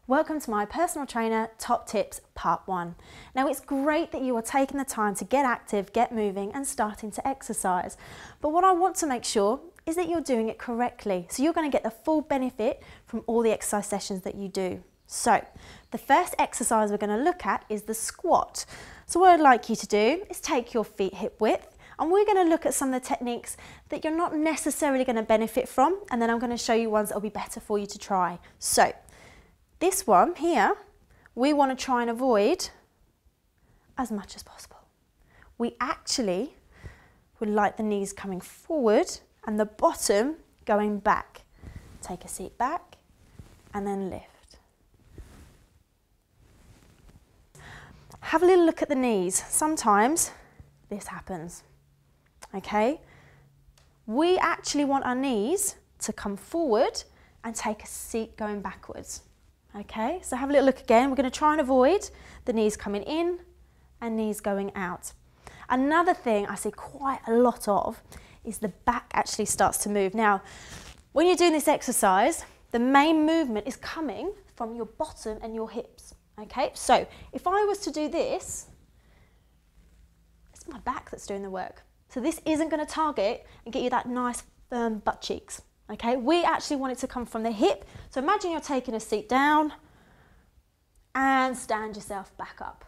Welcome to my personal trainer top tips part 1. Now it's great that you are taking the time to get active, get moving and starting to exercise. But what I want to make sure is that you're doing it correctly. So you're going to get the full benefit from all the exercise sessions that you do. So the first exercise we're going to look at is the squat. So what I'd like you to do is take your feet hip width and we're going to look at some of the techniques that you're not necessarily going to benefit from, and then I'm going to show you ones that will be better for you to try. So this one here, we want to try and avoid as much as possible. We actually would like the knees coming forward and the bottom going back. Take a seat back and then lift. Have a little look at the knees. Sometimes this happens, okay? We actually want our knees to come forward and take a seat going backwards. Okay, so have a little look again. We're going to try and avoid the knees coming in and knees going out. Another thing I see quite a lot of is the back actually starts to move. Now, when you're doing this exercise, the main movement is coming from your bottom and your hips. Okay, so if I was to do this, it's my back that's doing the work. So this isn't going to target and get you that nice firm butt cheeks. Okay, we actually want it to come from the hip. So imagine you're taking a seat down and stand yourself back up.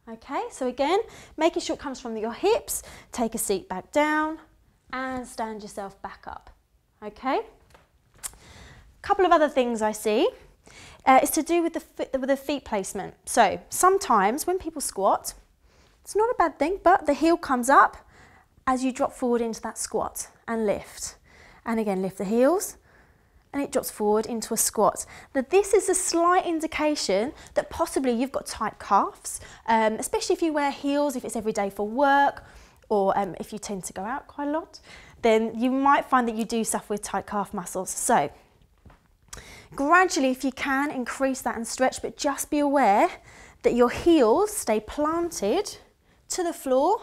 Okay, so again, making sure it comes from your hips, take a seat back down and stand yourself back up. Okay, a couple of other things I see is to do with the feet placement. So sometimes when people squat, it's not a bad thing, but the heel comes up as you drop forward into that squat and lift. And again, lift the heels and it drops forward into a squat. Now this is a slight indication that possibly you've got tight calves, especially if you wear heels, if it's every day for work, or if you tend to go out quite a lot, then you might find that you do suffer with tight calf muscles. So gradually, if you can, increase that and stretch, but just be aware that your heels stay planted to the floor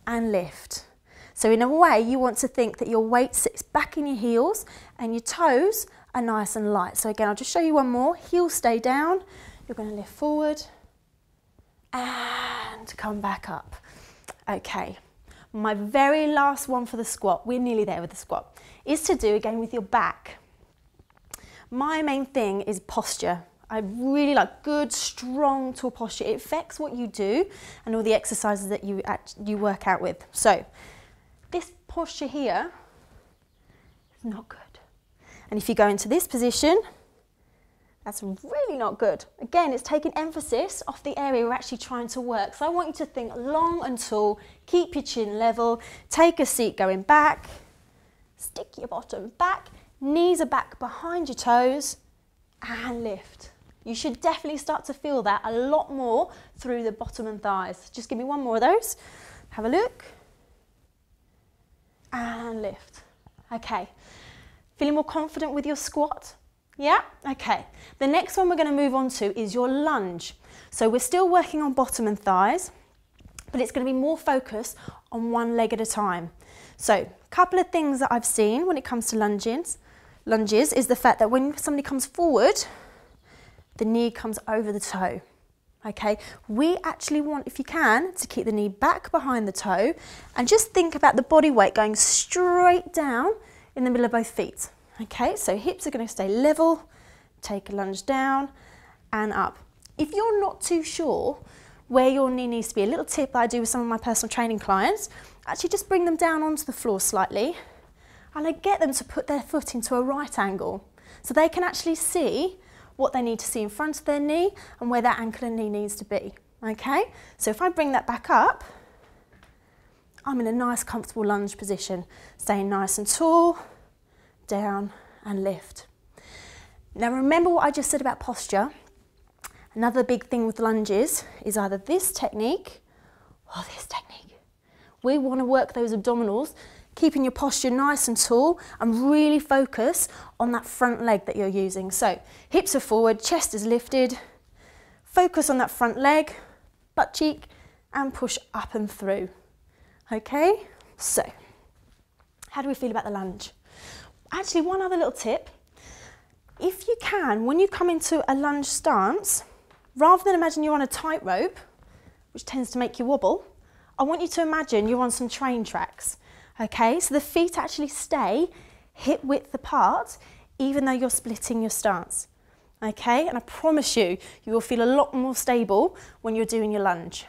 and lift. So in a way, you want to think that your weight sits back in your heels and your toes are nice and light. So again, I'll just show you one more. Heels stay down. You're going to lift forward and come back up. Okay, my very last one for the squat, we're nearly there with the squat, is to do again with your back. My main thing is posture. I really like good, strong, tall posture. It affects what you do and all the exercises that you work out with. So this posture here is not good. And if you go into this position, that's really not good. Again, it's taking emphasis off the area we're actually trying to work. So I want you to think long and tall, keep your chin level, take a seat going back, stick your bottom back, knees are back behind your toes, and lift. You should definitely start to feel that a lot more through the bottom and thighs. Just give me one more of those. Have a look. And lift. Okay, feeling more confident with your squat? Yeah, okay. The next one we're going to move on to is your lunge. So we're still working on bottom and thighs, but it's going to be more focused on one leg at a time. So a couple of things that I've seen when it comes to lunges is the fact that when somebody comes forward, the knee comes over the toe. Okay, we actually want, if you can, to keep the knee back behind the toe and just think about the body weight going straight down in the middle of both feet. Okay, so hips are going to stay level, take a lunge down and up. If you're not too sure where your knee needs to be, a little tip that I do with some of my personal training clients, actually just bring them down onto the floor slightly and I get them to put their foot into a right angle so they can actually see what they need to see in front of their knee and where that ankle and knee needs to be. Okay, so if I bring that back up, I'm in a nice comfortable lunge position, staying nice and tall, down and lift. Now remember what I just said about posture. Another big thing with lunges is either this technique or this technique. We want to work those abdominals, keeping your posture nice and tall and really focus on that front leg that you're using. So hips are forward, chest is lifted, focus on that front leg, butt cheek and push up and through. Okay, so how do we feel about the lunge? Actually, one other little tip. If you can, when you come into a lunge stance, rather than imagine you're on a tightrope, which tends to make you wobble, I want you to imagine you're on some train tracks, okay? So the feet actually stay hip width apart, even though you're splitting your stance, okay? And I promise you, you will feel a lot more stable when you're doing your lunge.